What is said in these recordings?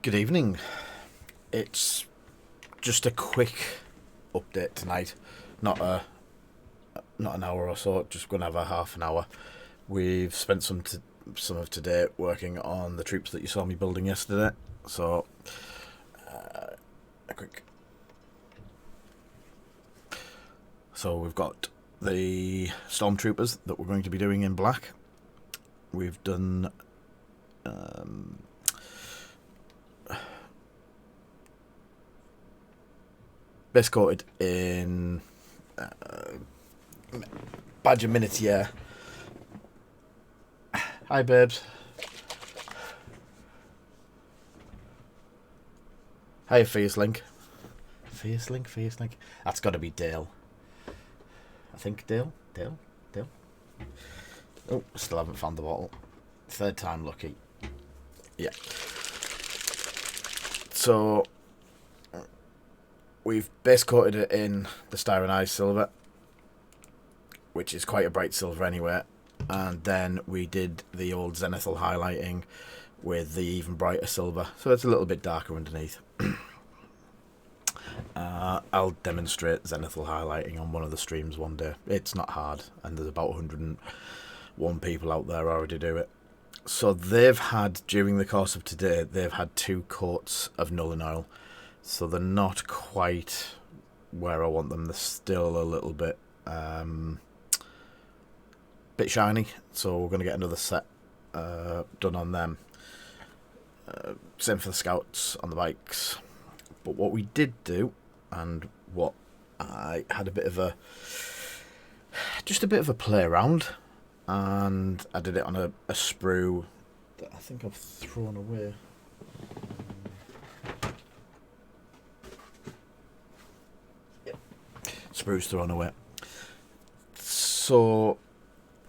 Good evening. It's just a quick update tonight. Not an hour or so. Just going to have a half an hour. We've spent some of today working on the troops that you saw me building yesterday. So a quick. So we've got the Stormtroopers that we're going to be doing in black. We've done base coated in Badger Miniature. Hi, babes. Hi, Fierce Link. Fierce Link. That's got to be Dale. I think Dale. Oh, still haven't found the bottle. Third time lucky. Yeah. So we've base coated it in the styronized silver, which is quite a bright silver anyway, and then we did the old zenithal highlighting with the even brighter silver, so it's a little bit darker underneath. I'll demonstrate zenithal highlighting on one of the streams one day. It's not hard, and there's about 101 people out there already do it. So they've had, during the course of today, they've had 2 coats of Nuln Oil. So they're not quite where I want them. They're still a little bit shiny. So we're going to get another set done on them. Same for the scouts on the bikes. But what we did do, and what I had just a bit of a play around, and I did it on a sprue that I think I've thrown away. Sprue's thrown away. So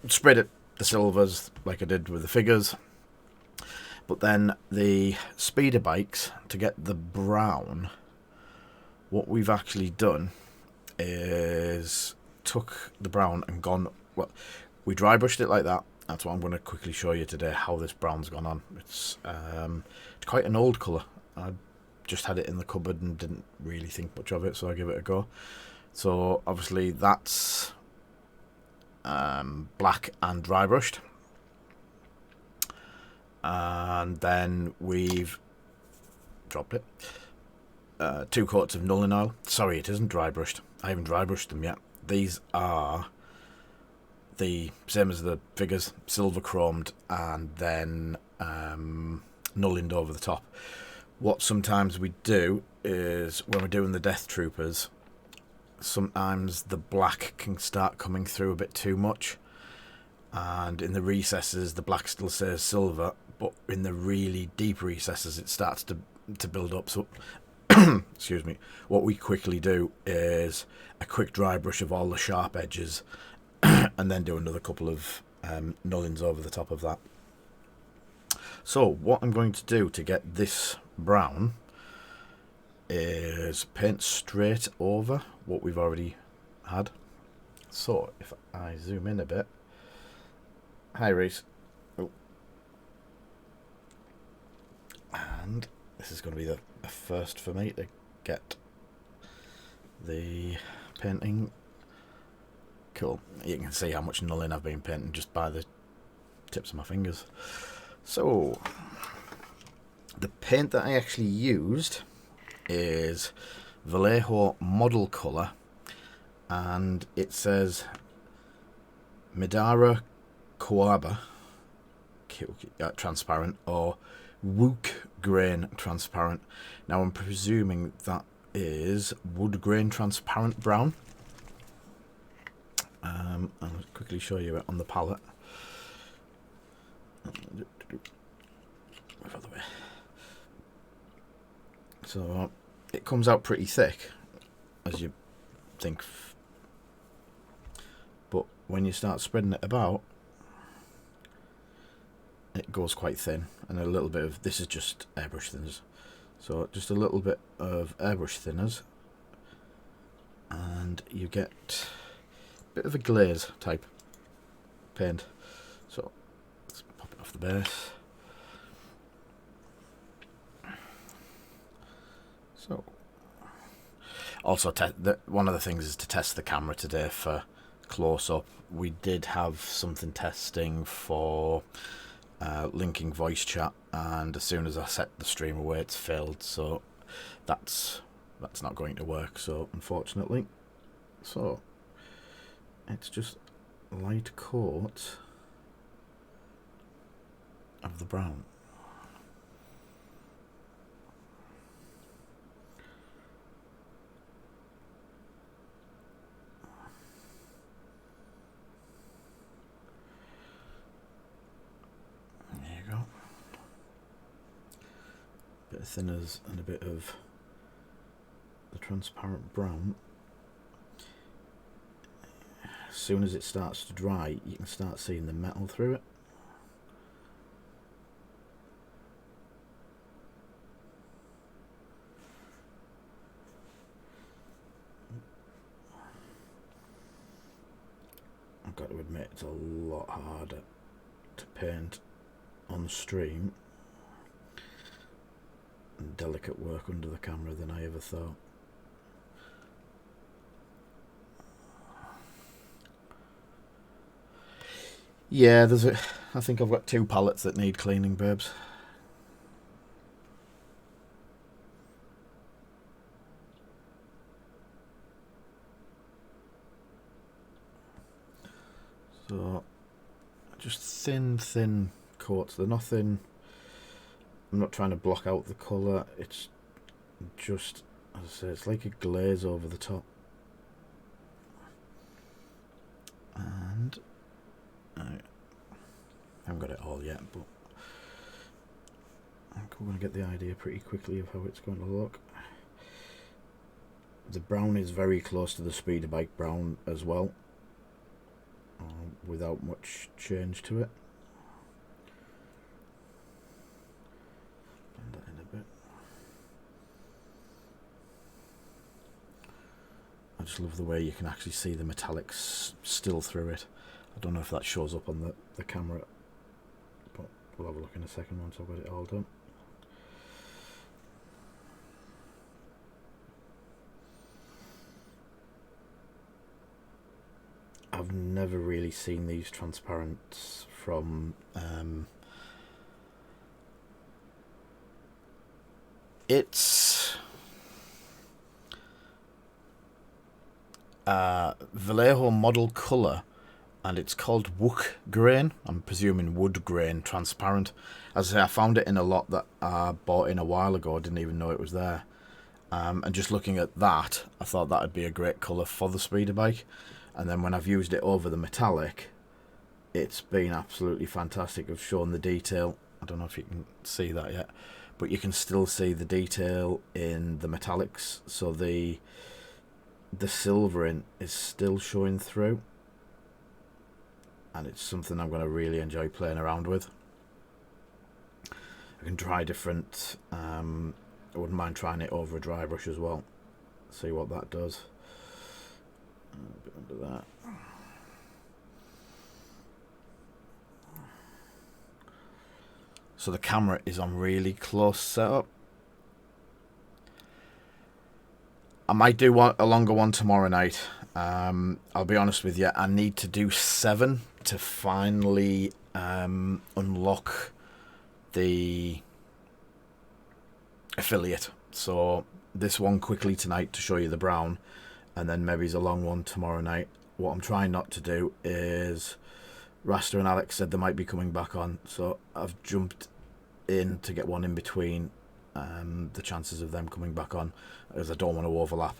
sprayed it the silvers like I did with the figures, but then the speeder bikes, to get the brown, what we've actually done is took the brown and gone, well, we dry brushed it like that. That's what I'm going to quickly show you today, how this brown's gone on. It's quite an old colour. I just had it in the cupboard and didn't really think much of it, so I give it a go. So obviously that's black and dry brushed, and then we've dropped it. 2 coats of Nuln Oil. Sorry, it isn't dry brushed. I haven't dry brushed them yet. These are the same as the figures, silver chromed, and then nullined over the top. What sometimes we do is, when we're doing the Death Troopers, sometimes the black can start coming through a bit too much, and in the recesses the black still says silver, but in the really deep recesses it starts to build up. So excuse me, what we quickly do is a quick dry brush of all the sharp edges and then do another couple of nullins over the top of that. So what I'm going to do to get this brown is paint straight over what we've already had. So if I zoom in a bit. Hi, Reese. Oh. And this is going to be the first for me to get the painting. Cool. You can see how much Nuln I've been painting just by the tips of my fingers. So the paint that I actually used is Vallejo Model Colour, and it says Midara Coaba transparent, or Wook Grain transparent. Now I'm presuming that is wood grain transparent brown. I'll quickly show you it on the palette. So it comes out pretty thick, as you think, but when you start spreading it about, it goes quite thin, and a little bit of, this is just airbrush thinners, so just a little bit of airbrush thinners, and you get a bit of a glaze type paint. So let's pop it off the base. So, also, one of the things is to test the camera today for close-up. We did have something testing for linking voice chat, and as soon as I set the stream away, it's failed. So that's not going to work. So unfortunately, so it's just light coat of the brown. There you go. Bit of thinners and a bit of the transparent brown. As soon as it starts to dry, you can start seeing the metal through it. I've got to admit, it's a lot harder to paint on stream and delicate work under the camera than I ever thought. Yeah, I think I've got 2 palettes that need cleaning, babes. So, just thin coats. They're nothing. I'm not trying to block out the colour. It's just, as I say, it's like a glaze over the top. And I haven't got it all yet, but I think we're going to get the idea pretty quickly of how it's going to look. The brown is very close to the speeder bike brown as well, without much change to it. Blend that in a bit. I just love the way you can actually see the metallics still through it. I don't know if that shows up on the camera, but we'll have a look in a second once I've got it all done. I've never really seen these transparents from it's Vallejo model colour, and it's called Wook Grain. I'm presuming wood grain transparent. As I say, I found it in a lot that I bought in a while ago. I didn't even know it was there. And just looking at that, I thought that would be a great colour for the speeder bike. And then when I've used it over the metallic, it's been absolutely fantastic. I've shown the detail. I don't know if you can see that yet, but you can still see the detail in the metallics. So the silvering is still showing through, and it's something I'm going to really enjoy playing around with. I can try different. I wouldn't mind trying it over a dry brush as well. See what that does. A bit under that. So the camera is on really close setup. I might do a longer one tomorrow night. I'll be honest with you, I need to do 7 to finally unlock the affiliate. So this one quickly tonight to show you the brown, and then maybe it's a long one tomorrow night. What I'm trying not to do is, Rasta and Alex said they might be coming back on, so I've jumped in to get one in between the chances of them coming back on, as I don't want to overlap.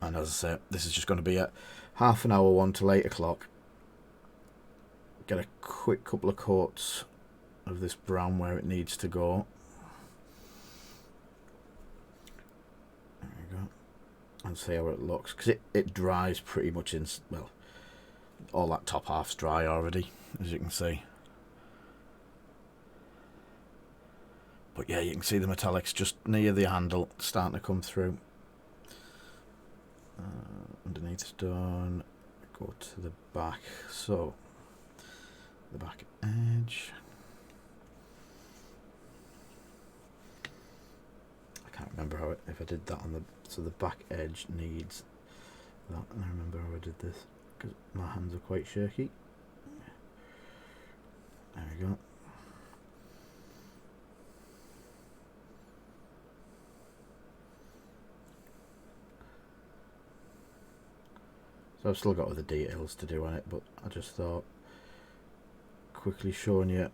And as I say, this is just going to be a half an hour one till 8 o'clock. Get a quick couple of coats of this brown where it needs to go. There we go. And see how it looks, because it dries pretty much in, well, all that top half's dry already, as you can see. But yeah, you can see the metallics just near the handle starting to come through. Underneath's done. Go to the back. So, the back edge. I remember how if I did that on the, so the back edge needs that, and I remember how I did this because my hands are quite shaky. There we go. So I've still got other details to do on it, but I just thought quickly showing you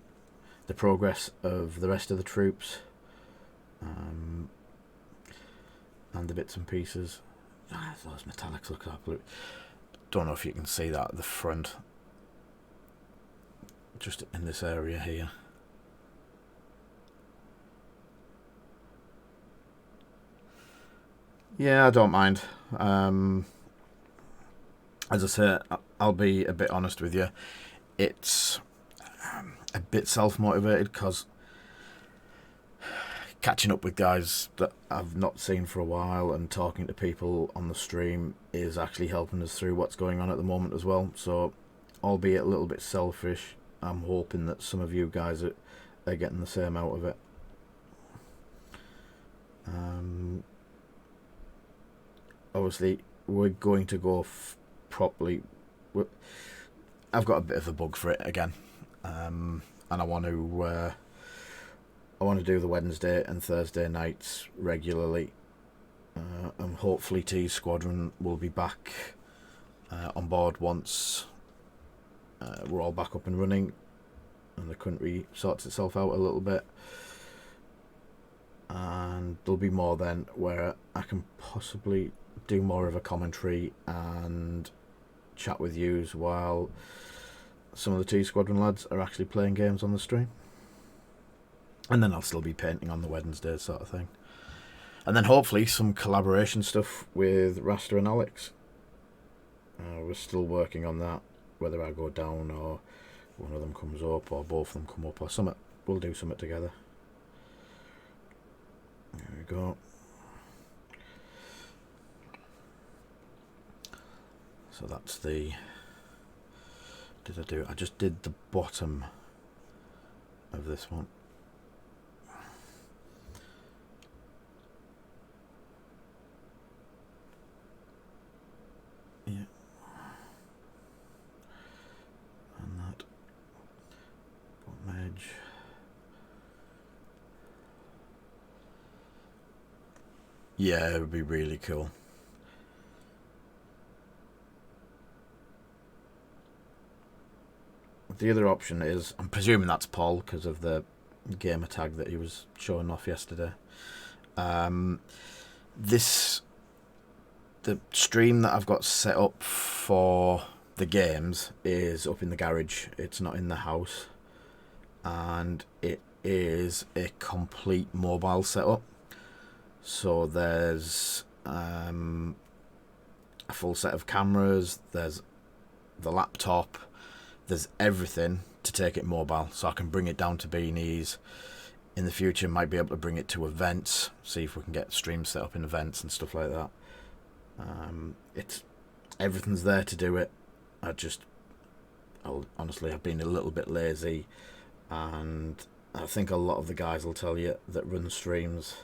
the progress of the rest of the troops, and the bits and pieces. Those metallics look absolute. Don't know if you can see that at the front, just in this area here. Yeah, I don't mind. As I say, I'll be a bit honest with you. It's a bit self-motivated because catching up with guys that I've not seen for a while and talking to people on the stream is actually helping us through what's going on at the moment as well. So, albeit a little bit selfish, I'm hoping that some of you guys are getting the same out of it. Obviously, we're going to go properly. I've got a bit of a bug for it again, and I want to do the Wednesday and Thursday nights regularly, and hopefully T Squadron will be back on board once we're all back up and running and the country sorts itself out a little bit, and there'll be more then where I can possibly do more of a commentary and chat with yous while some of the T Squadron lads are actually playing games on the stream. And then I'll still be painting on the Wednesdays, sort of thing. And then hopefully some collaboration stuff with Rasta and Alex. We're still working on that, whether I go down or one of them comes up or both of them come up or something. We'll do something together. There we go. So that's the... Did I do it? I just did the bottom of this one. Yeah. And that bottom edge. Yeah, it would be really cool. The other option is, I'm presuming that's Paul because of the gamer tag that he was showing off yesterday. The stream that I've got set up for the games is up in the garage. It's not in the house, and it is a complete mobile setup. So there's a full set of cameras, there's the laptop, there's everything to take it mobile, so I can bring it down to Beanies. In the future, might be able to bring it to events, see if we can get streams set up in events and stuff like that. It's everything's there to do it. Honestly, I've been a little bit lazy, and I think a lot of the guys will tell you that run streams,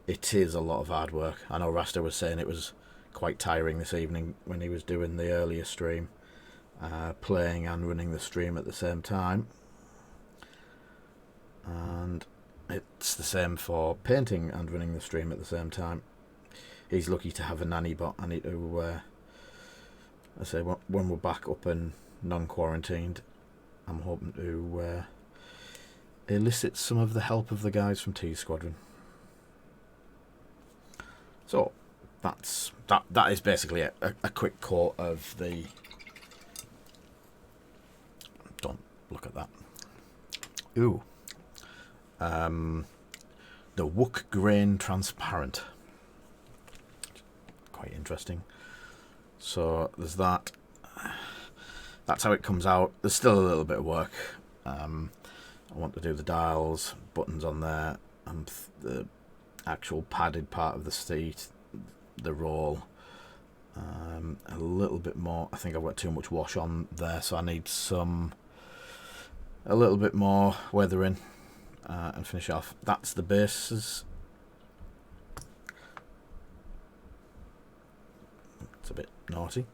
it is a lot of hard work. I know Rasta was saying it was quite tiring this evening when he was doing the earlier stream. Playing and running the stream at the same time, and it's the same for painting and running the stream at the same time. He's lucky to have a nanny bot. I need to I say when we're back up and non-quarantined, I'm hoping to elicit some of the help of the guys from T Squadron. So that is basically a quick quote of the... Don't look at that. Ooh. The Wook Grain Transparent. Quite interesting. So there's that. That's how it comes out. There's still a little bit of work. I want to do the dials, buttons on there, and the actual padded part of the seat, the roll. A little bit more. I think I've got too much wash on there, so I need a little bit more weathering and finish off. That's the bases. naughty.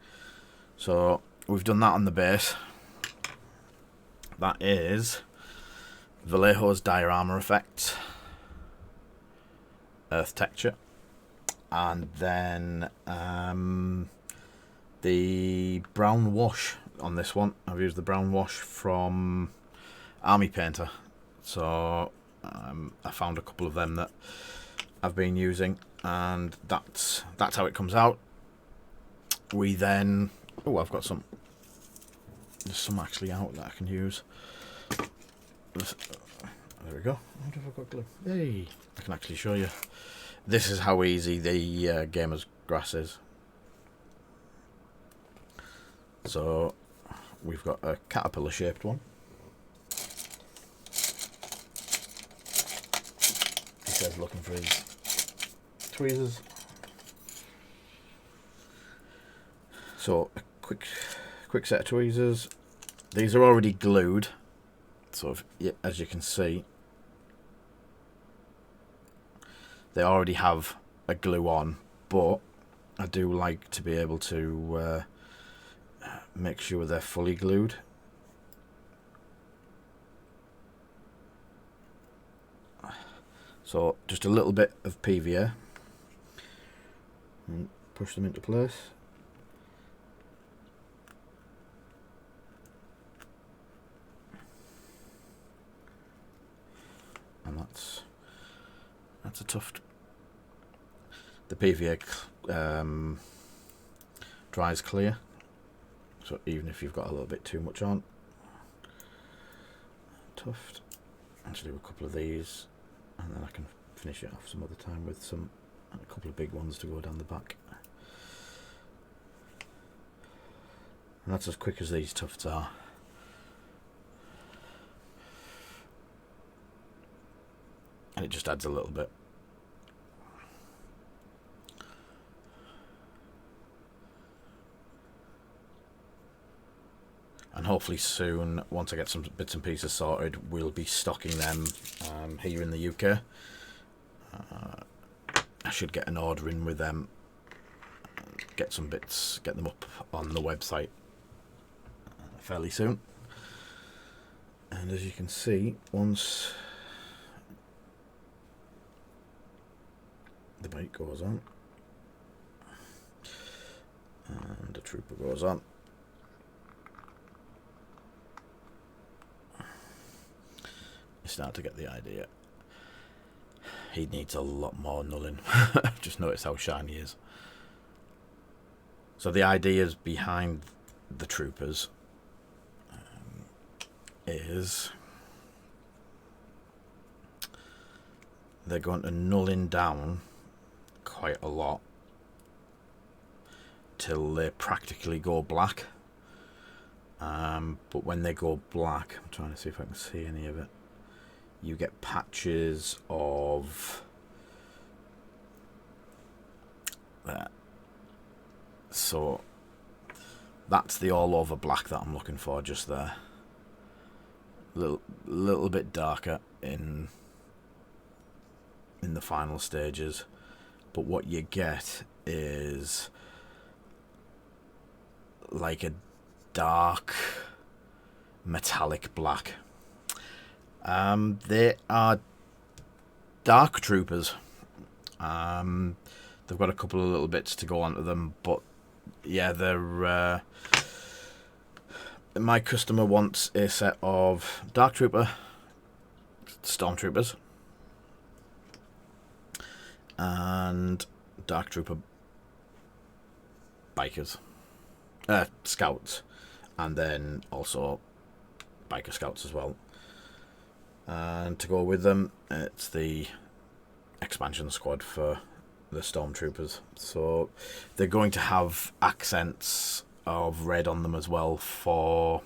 So we've done that on the base. That is Vallejo's diorama effect, earth texture, and then the brown wash on this one. I've used the brown wash from Army Painter. So I found a couple of them that I've been using, and that's how it comes out. We then I've got some. There's some actually out that I can use. There we go. What have I got glue? Hey, I can actually show you. This is how easy the gamer's grass is. So we've got a caterpillar shaped one. He says looking for his tweezers. So a quick set of tweezers. These are already glued, so as you can see, they already have a glue on, but I do like to be able to make sure they're fully glued. So just a little bit of PVA and push them into place. And that's a tough. The PVA dries clear, so even if you've got a little bit too much on, tuft. I'll do a couple of these, and then I can finish it off some other time with a couple of big ones to go down the back. And that's as quick as these tufts are. And it just adds a little bit. And hopefully soon, once I get some bits and pieces sorted, we'll be stocking them here in the UK. I should get an order in with them, get some bits, get them up on the website fairly soon. And as you can see, once the bike goes on and the trooper goes on, you start to get the idea. He needs a lot more nulling. Just notice how shiny he is. So the ideas behind the troopers is they're going to nulling down quite a lot till they practically go black. But when they go black, I'm trying to see if I can see any of it, you get patches of that. So that's the all over black that I'm looking for just there. Little bit darker in the final stages, but what you get is like a dark metallic black. They are dark troopers. They've got a couple of little bits to go onto them, but yeah, they're my customer wants a set of dark trooper stormtroopers and dark trooper bikers, scouts, and then also biker scouts as well. And to go with them, it's the expansion squad for the stormtroopers. So they're going to have accents of red on them as well for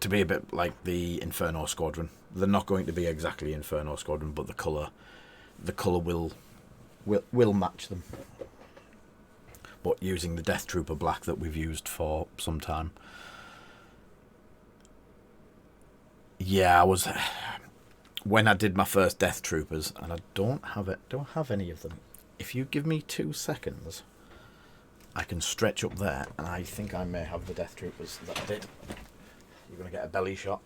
to be a bit like the Inferno Squadron. They're not going to be exactly Inferno Squadron, but the colour will match them. But using the Death Trooper black that we've used for some time. Yeah, when I did my first Death Troopers, and I don't have any of them. If you give me 2 seconds, I can stretch up there, and I think I may have the Death Troopers that I did. You're going to get a belly shot.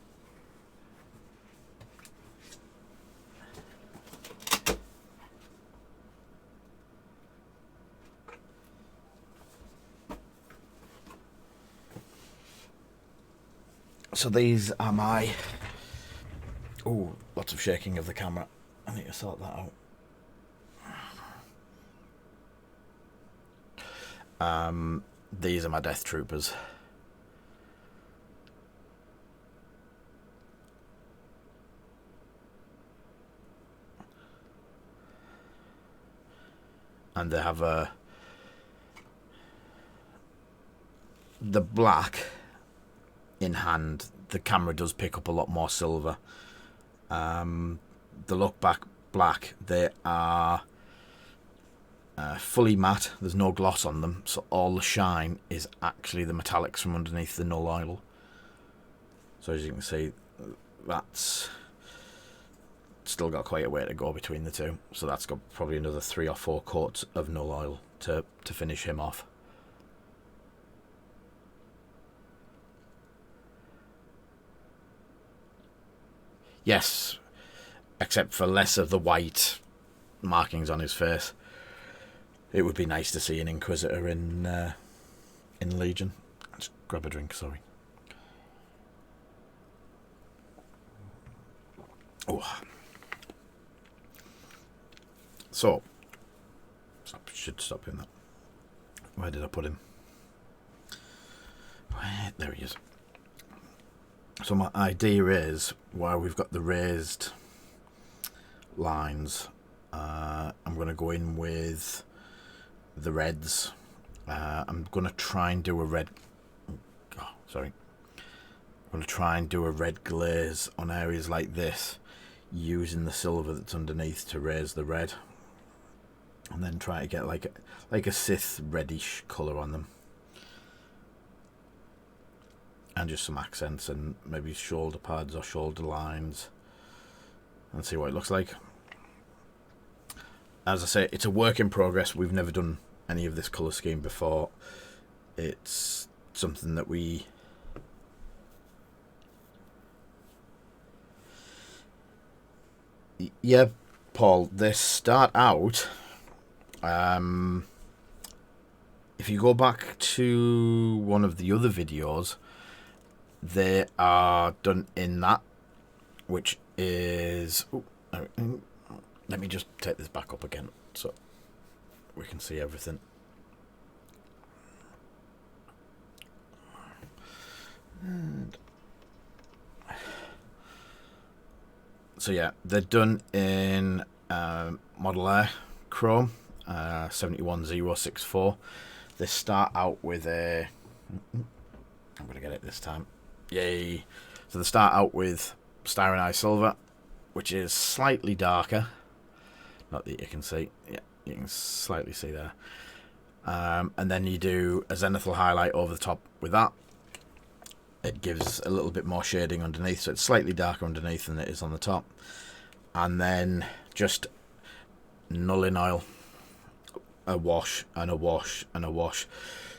So these are my... Ooh, lots of shaking of the camera. I need to sort that out. These are my Death Troopers. And they have the black in hand. The camera does pick up a lot more silver. The look back black, they are fully matte. There's no gloss on them, so all the shine is actually the metallics from underneath the null oil. So as you can see, that's still got quite a way to go between the two. So that's got probably another 3 or 4 coats of null oil to finish him off. Yes, except for less of the white markings on his face. It would be nice to see an Inquisitor in Legion. Let's grab a drink, sorry. Oh. So, should stop doing that. Where did I put him? There he is. So my idea is, while we've got the raised lines, I'm going to go in with the reds. I'm going to try and do a red... Oh, sorry. I'm going to try and do a red glaze on areas like this, using the silver that's underneath to raise the red. And then try to get like a Sith reddish colour on them. And just some accents and maybe shoulder pads or shoulder lines. And see what it looks like. As I say, it's a work in progress. We've never done any of this colour scheme before. It's something that we... Yeah, Paul, they start out... if you go back to one of the other videos, they are done in that, which is... Ooh, let me just take this back up again so we can see everything. And so yeah, they're done in Model Air Chrome 71064. They start out with a... I'm going to get it this time. Yay. So they start out with Styronized Silver, which is slightly darker. Not that you can see. Yeah, you can slightly see there. And then you do a zenithal highlight over the top with that. It gives a little bit more shading underneath, so it's slightly darker underneath than it is on the top. And then just null in oil. A wash and a wash and a wash.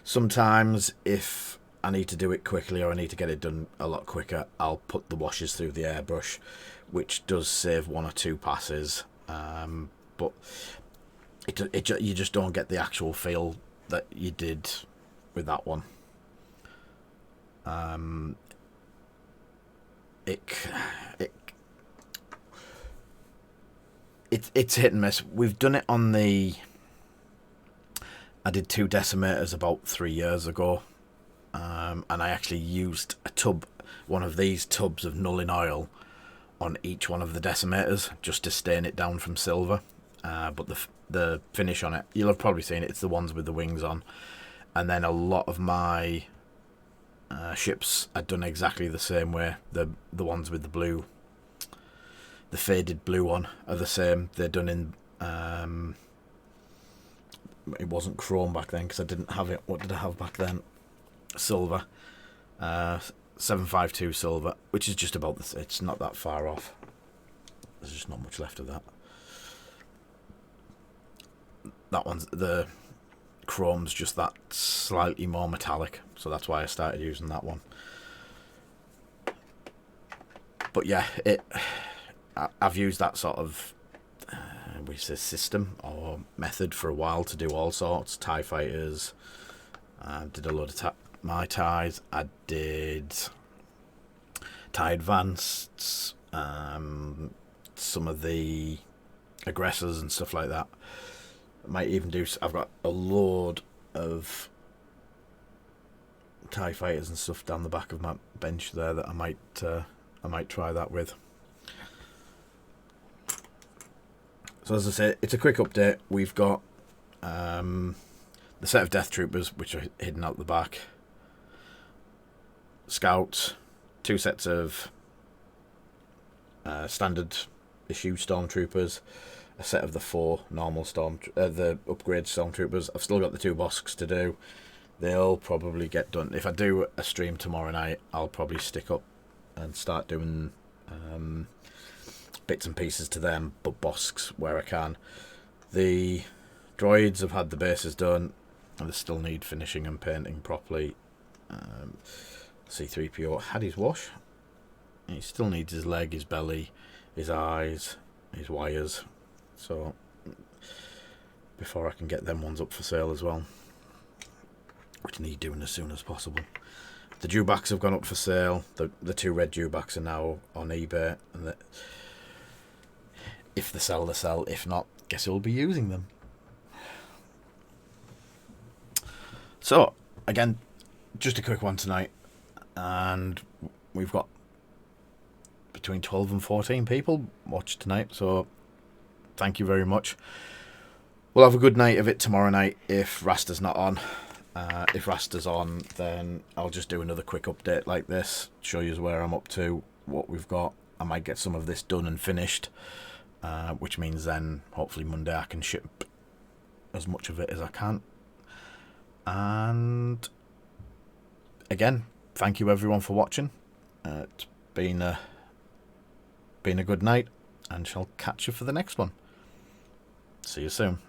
Sometimes if I need to do it quickly or I need to get it done a lot quicker, I'll put the washes through the airbrush, which does save 1 or 2 passes. But you just don't get the actual feel that you did with that one. It's hit and miss. We've done it on the... I did 2 decimators about 3 years ago, and I actually used a tub, one of these tubs of null in oil, on each one of the decimators just to stain it down from silver. But the finish on it, you'll have probably seen it. It's the ones with the wings on, and then a lot of my ships are done exactly the same way. The ones with the blue, the faded blue one, are the same. They're done in it wasn't chrome back then because I didn't have it. What did I have back then? Silver. 752 silver, which is just about it's not that far off. There's just not much left of that. That one's, the chrome's just that slightly more metallic, so that's why I started using that one. But yeah, I've used that sort of system or method for a while to do all sorts. TIE fighters, did a load of my ties. I did TIE Advanced, some of the aggressors and stuff like that. I might even do. I've got a load of TIE fighters and stuff down the back of my bench there that I might try that with. So as I say, it's a quick update. We've got the set of Death Troopers, which are hidden out the back. Scouts, 2 sets of standard issue Stormtroopers, a set of the 4 normal the upgrade Stormtroopers. I've still got the 2 Bosks to do. They'll probably get done. If I do a stream tomorrow night, I'll probably stick up and start doing bits and pieces to them, but Bosks where I can. The droids have had the bases done, and they still need finishing and painting properly. C-3PO had his wash. He still needs his leg, his belly, his eyes, his wires. So before I can get them ones up for sale as well, which need doing as soon as possible. The dewbacks have gone up for sale. The 2 red dewbacks are now on eBay, and if they sell, they sell. If not, guess who'll be using them. So again, just a quick one tonight, and we've got between 12 and 14 people watch tonight, so thank you very much. We'll have a good night of it tomorrow night if Rasta's not on. If Rasta's on, then I'll just do another quick update like this, show you where I'm up to, what we've got. I might get some of this done and finished, which means then hopefully Monday I can ship as much of it as I can. And again, thank you everyone for watching. It's been a good night, and shall catch you for the next one. See you soon.